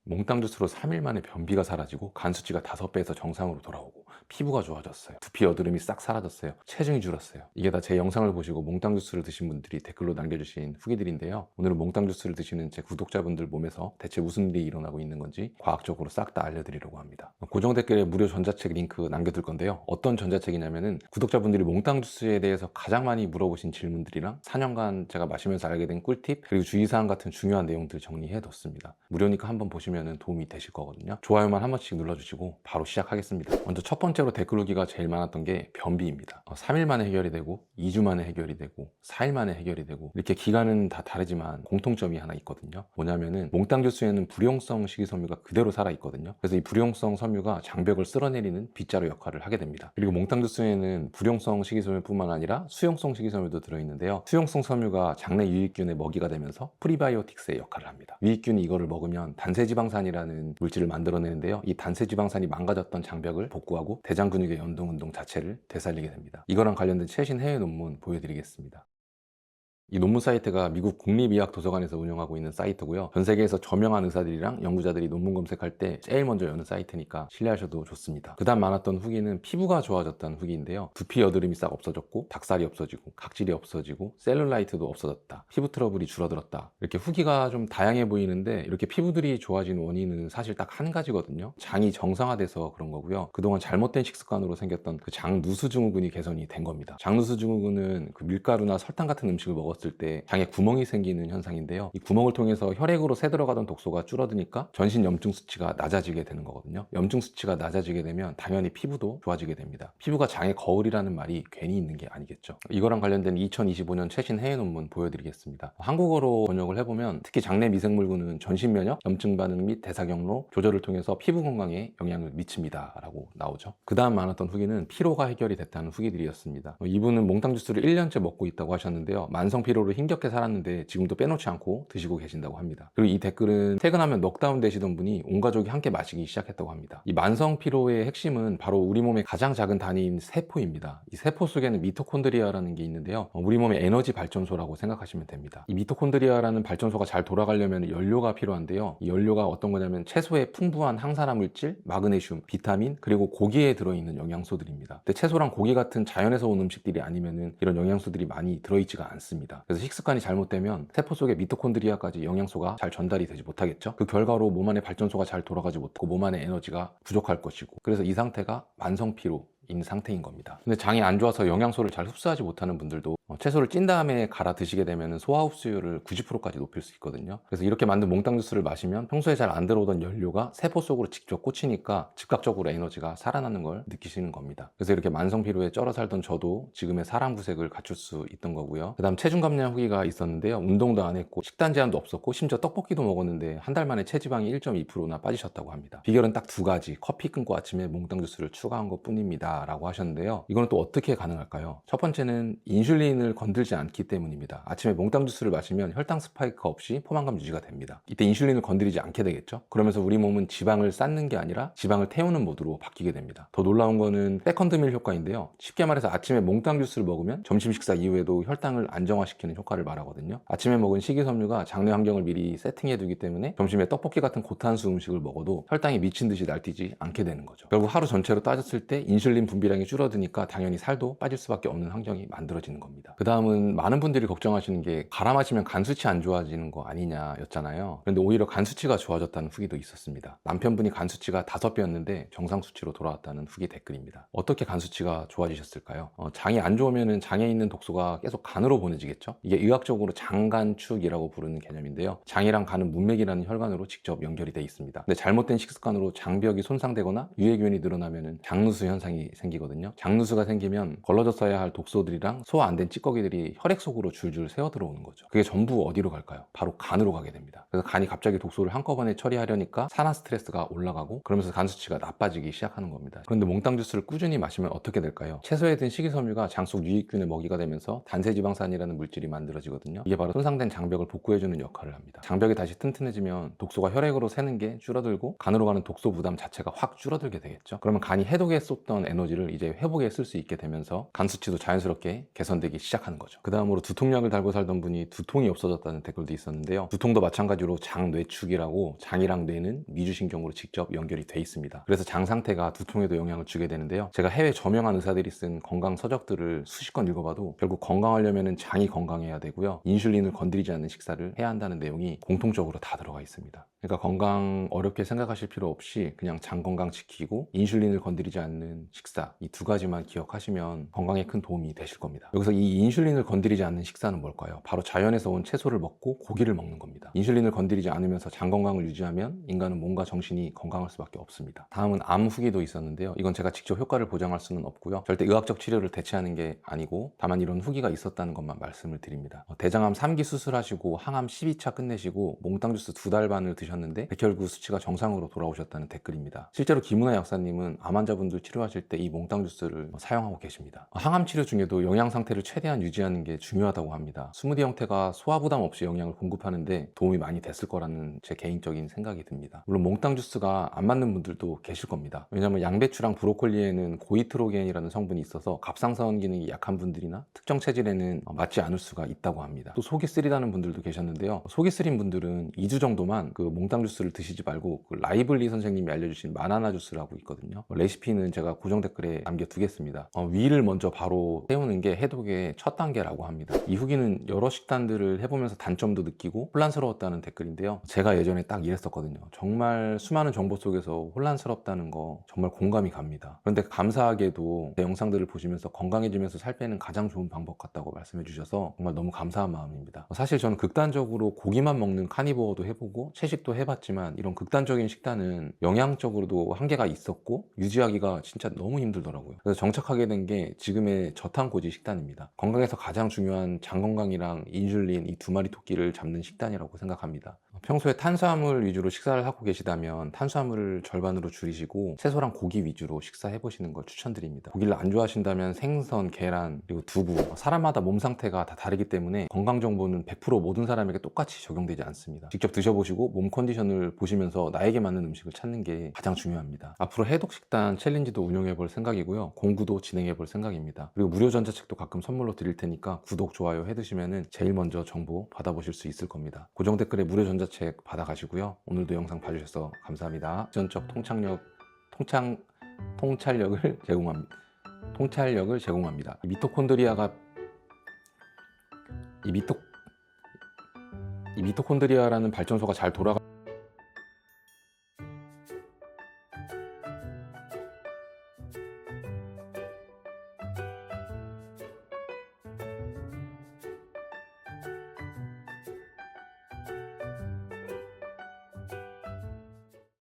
몽땅 주스로 3일 만에 변비가 사라지고 간 수치가 5배에서 정상으로 돌아오고 피부가 좋아졌어요. 두피 여드름이 싹 사라졌어요. 체중이 줄었어요. 이게 다 제 영상을 보시고 몽땅 주스를 드신 분들이 댓글로 남겨주신 후기들인데요. 오늘은 몽땅 주스를 드시는 제 구독자분들 몸에서 대체 무슨 일이 일어나고 있는 건지 과학적으로 싹 다 알려드리려고 합니다. 고정 댓글에 무료 전자책 링크 남겨둘 건데요. 어떤 전자책이냐면은 구독자분들이 몽땅 주스에 대해서 가장 많이 물어보신 질문들이랑 4년간 제가 마시면서 알게 된 꿀팁 그리고 주의사항 같은 중요한 내용들 정리해뒀습니다. 무료니까 한번 보시면 도움이 되실 거거든요. 좋아요만 한 번씩 눌러주시고 바로 시작하겠습니다. 먼저 첫 번째로 댓글 오기가 제일 많았던 게 변비입니다. 3일 만에 해결이 되고 2주 만에 해결이 되고 4일 만에 해결이 되고 이렇게 기간은 다 다르지만 공통점이 하나 있거든요. 뭐냐면은 몽땅 주스에는 불용성 식이섬유가 그대로 살아있거든요. 그래서 이 불용성 섬유가 장벽을 쓸어내리는 빗자루 역할을 하게 됩니다. 그리고 몽땅 주스에는 불용성 식이섬유뿐만 아니라 수용성 식이섬유도 들어있는데요. 수용성 섬유가 장내 유익균의 먹이가 되면서 프리바이오틱스의 역할을 합니다. 유익균이 이거를 먹으면 단세지방산이라는 물질을 만들어내는데요. 이 단세지방산이 망가졌던 장벽을 복구하고 대장 근육의 연동 운동 자체를 되살리게 됩니다. 이거랑 관련된 최신 해외 논문 보여드리겠습니다. 이 논문 사이트가 미국 국립의학도서관에서 운영하고 있는 사이트고요. 전 세계에서 저명한 의사들이랑 연구자들이 논문 검색할 때 제일 먼저 여는 사이트니까 신뢰하셔도 좋습니다. 그 다음 많았던 후기는 피부가 좋아졌다는 후기인데요. 두피 여드름이 싹 없어졌고 닭살이 없어지고 각질이 없어지고 셀룰라이트도 없어졌다. 피부 트러블이 줄어들었다. 이렇게 후기가 좀 다양해 보이는데 이렇게 피부들이 좋아진 원인은 사실 딱 한 가지거든요. 장이 정상화돼서 그런 거고요. 그동안 잘못된 식습관으로 생겼던 그 장누수 증후군이 개선이 된 겁니다. 장누수 증후군은 그 밀가루나 설탕 같은 음식을 먹었을 때 장에 구멍이 생기는 현상인데요. 이 구멍을 통해서 혈액으로 새 들어가던 독소가 줄어드니까 전신 염증 수치가 낮아지게 되는 거거든요. 염증 수치가 낮아지게 되면 당연히 피부도 좋아지게 됩니다. 피부가 장의 거울이라는 말이 괜히 있는 게 아니겠죠. 이거랑 관련된 2025년 최신 해외 논문 보여드리겠습니다. 한국어로 번역을 해보면 특히 장내 미생물군은 전신 면역, 염증 반응 및 대사 경로 조절을 통해서 피부 건강에 영향을 미칩니다 라고 나오죠. 그 다음 많았던 후기는 피로가 해결이 됐다는 후기들이었습니다. 이분은 몽땅 주스를 1년째 먹고 있다고 하셨는데요. 만성 피로로 힘겹게 살았는데 지금도 빼놓지 않고 드시고 계신다고 합니다. 그리고 이 댓글은 퇴근하면 넉다운 되시던 분이 온 가족이 함께 마시기 시작했다고 합니다. 이 만성 피로의 핵심은 바로 우리 몸의 가장 작은 단위인 세포입니다. 이 세포 속에는 미토콘드리아라는 게 있는데요. 우리 몸의 에너지 발전소라고 생각하시면 됩니다. 이 미토콘드리아라는 발전소가 잘 돌아가려면 연료가 필요한데요. 이 연료가 어떤 거냐면 채소의 풍부한 항산화 물질, 마그네슘, 비타민, 그리고 고기에 들어있는 영양소들입니다. 근데 채소랑 고기 같은 자연에서 온 음식들이 아니면은 이런 영양소들이 많이 들어있지가 않습니다. 그래서 식습관이 잘못되면 세포 속의 미토콘드리아까지 영양소가 잘 전달이 되지 못하겠죠. 그 결과로 몸 안의 발전소가 잘 돌아가지 못하고 몸 안의 에너지가 부족할 것이고, 그래서 이 상태가 만성 피로 인 상태인 겁니다. 근데 장이 안 좋아서 영양소를 잘 흡수하지 못하는 분들도 채소를 찐 다음에 갈아 드시게 되면 소화 흡수율을 90%까지 높일 수 있거든요. 그래서 이렇게 만든 몽땅 주스를 마시면 평소에 잘 안 들어오던 연료가 세포 속으로 직접 꽂히니까 즉각적으로 에너지가 살아나는 걸 느끼시는 겁니다. 그래서 이렇게 만성 피로에 쩔어 살던 저도 지금의 사람 구색을 갖출 수 있던 거고요. 그 다음 체중 감량 후기가 있었는데요. 운동도 안 했고 식단 제한도 없었고 심지어 떡볶이도 먹었는데 한 달 만에 체지방이 1.2%나 빠지셨다고 합니다. 비결은 딱 두 가지, 커피 끊고 아침에 몽땅 주스를 추가한 것 뿐입니다 라고 하셨는데요. 이거는 또 어떻게 가능할까요? 첫 번째는 인슐린을 건들지 않기 때문입니다. 아침에 몽땅 주스를 마시면 혈당 스파이크 없이 포만감 유지가 됩니다. 이때 인슐린을 건드리지 않게 되겠죠. 그러면서 우리 몸은 지방을 쌓는 게 아니라 지방을 태우는 모드로 바뀌게 됩니다. 더 놀라운 거는 세컨드밀 효과인데요. 쉽게 말해서 아침에 몽땅 주스를 먹으면 점심 식사 이후에도 혈당을 안정화시키는 효과를 말하거든요. 아침에 먹은 식이섬유가 장내 환경을 미리 세팅해 두기 때문에 점심에 떡볶이 같은 고탄수 음식을 먹어도 혈당이 미친 듯이 날뛰지 않게 되는 거죠. 결국 하루 전체로 따졌을 때 인슐린 분비량이 줄어드니까 당연히 살도 빠질 수밖에 없는 환경이 만들어지는 겁니다. 그 다음은 많은 분들이 걱정하시는 게 갈아 마시면 간 수치 안 좋아지는 거 아니냐 였잖아요. 그런데 오히려 간 수치가 좋아졌다는 후기도 있었습니다. 남편분이 간 수치가 5배였는데 정상 수치로 돌아왔다는 후기 댓글입니다. 어떻게 간 수치가 좋아지셨을까요? 장이 안 좋으면 장에 있는 독소가 계속 간으로 보내지겠죠. 이게 의학적으로 장간축이라고 부르는 개념인데요. 장이랑 간은 문맥이라는 혈관으로 직접 연결이 돼 있습니다. 근데 잘못된 식습관으로 장벽이 손상되거나 유해균이 늘어나면 장누수 현상이 생기거든요. 장누수가 생기면 걸러졌어야 할 독소들이랑 소화 안 된 찌꺼기들이 혈액 속으로 줄줄 새어 들어오는 거죠. 그게 전부 어디로 갈까요? 바로 간으로 가게 됩니다. 그래서 간이 갑자기 독소를 한꺼번에 처리하려니까 산화 스트레스가 올라가고 그러면서 간 수치가 나빠지기 시작하는 겁니다. 그런데 몽땅 주스를 꾸준히 마시면 어떻게 될까요? 채소에 든 식이섬유가 장 속 유익균의 먹이가 되면서 단세지방산이라는 물질이 만들어지거든요. 이게 바로 손상된 장벽을 복구해주는 역할을 합니다. 장벽이 다시 튼튼해지면 독소가 혈액으로 새는 게 줄어들고 간으로 가는 독소 부담 자체가 확 줄어들게 되겠죠. 그러면 간이 해독에 쏟던 에너지를 이제 회복에 쓸 수 있게 되면서 간 수치도 자연스럽게 개선되기 시작하는 거죠. 그 다음으로 두통약을 달고 살던 분이 두통이 없어졌다는 댓글도 있었는데요. 두통도 마찬가지로 장뇌축이라고 장이랑 뇌는 미주신경으로 직접 연결이 돼 있습니다. 그래서 장 상태가 두통에도 영향을 주게 되는데요. 제가 해외 저명한 의사들이 쓴 건강 서적들을 수십 권 읽어봐도 결국 건강하려면 장이 건강해야 되고요. 인슐린을 건드리지 않는 식사를 해야 한다는 내용이 공통적으로 다 들어가 있습니다. 그러니까 건강 어렵게 생각하실 필요 없이 그냥 장 건강 지키고 인슐린을 건드리지 않는 식사, 이 두 가지만 기억하시면 건강에 큰 도움이 되실 겁니다. 여기서 이 인슐린을 건드리지 않는 식사는 뭘까요? 바로 자연에서 온 채소를 먹고 고기를 먹는 겁니다. 인슐린을 건드리지 않으면서 장 건강을 유지하면 인간은 몸과 정신이 건강할 수밖에 없습니다. 다음은 암 후기도 있었는데요. 이건 제가 직접 효과를 보장할 수는 없고요. 절대 의학적 치료를 대체하는 게 아니고 다만 이런 후기가 있었다는 것만 말씀을 드립니다. 대장암 3기 수술하시고 항암 12차 끝내시고 몽땅 주스 2달 반을 드셨는데 백혈구 수치가 정상으로 돌아오셨다는 댓글입니다. 실제로 김은하 약사님은 암 환자분들 치료하실 때 이 몽땅 주스를 사용하고 계십니다. 항암 치료 중에도 영양 상태를 최대한 유지하는 게 중요하다고 합니다. 스무디 형태가 소화 부담 없이 영양을 공급하는데 도움이 많이 됐을 거라는 제 개인적인 생각이 듭니다. 물론 몽땅 주스가 안 맞는 분들도 계실 겁니다. 왜냐하면 양배추랑 브로콜리에는 고이트로겐이라는 성분이 있어서 갑상선 기능이 약한 분들이나 특정 체질에는 맞지 않을 수가 있다고 합니다. 또 속이 쓰리다는 분들도 계셨는데요. 속이 쓰린 분들은 2주 정도만 그 몽땅 주스를 드시지 말고 그 라이블리 선생님이 알려주신 바나나 주스라고 있거든요. 레시피는 제가 고정 댓글에 남겨두겠습니다. 위를 먼저 바로 세우는 게 해독의 첫 단계라고 합니다. 이 후기는 여러 식단들을 해보면서 단점도 느끼고 혼란스러웠다는 댓글인데요. 제가 예전에 딱 이랬었거든요. 정말 수많은 정보 속에서 혼란스럽다는 거 정말 공감이 갑니다. 그런데 감사하게도 제 영상들을 보시면서 건강해지면서 살 빼는 가장 좋은 방법 같다고 말씀해 주셔서 정말 너무 감사한 마음입니다. 사실 저는 극단적으로 고기만 먹는 카니보어도 해보고 채식도 해봤지만 이런 극단적인 식단은 영양적으로도 한계가 있었고 유지하기가 진짜 너무 힘들더라고요. 그래서 정착하게 된 게 지금의 저탄고지 식단입니다. 건강에서 가장 중요한 장 건강이랑 인슐린 이 두 마리 토끼를 잡는 식단이라고 생각합니다. 평소에 탄수화물 위주로 식사를 하고 계시다면 탄수화물을 절반으로 줄이시고 채소랑 고기 위주로 식사해 보시는 걸 추천드립니다. 고기를 안 좋아하신다면 생선, 계란, 그리고 두부, 사람마다 몸 상태가 다 다르기 때문에 건강 정보는 100% 모든 사람에게 똑같이 적용되지 않습니다. 직접 드셔보시고 몸 컨디션을 보시면서 나에게 맞는 음식을 찾는 게 가장 중요합니다. 앞으로 해독 식단 챌린지도 운영해 볼 생각이고요. 공구도 진행해 볼 생각입니다. 그리고 무료 전자책도 가끔 선물로 드릴 테니까 구독, 좋아요 해두시면 제일 먼저 정보 받아보실 수 있을 겁니다. 고정 댓글에 무료 전자책 받아가시고요. 오늘도 영상 봐주셔서 감사합니다. 유전적 통찰력을 제공합니다. 이 미토콘드리아라는 발전소가 잘 돌아가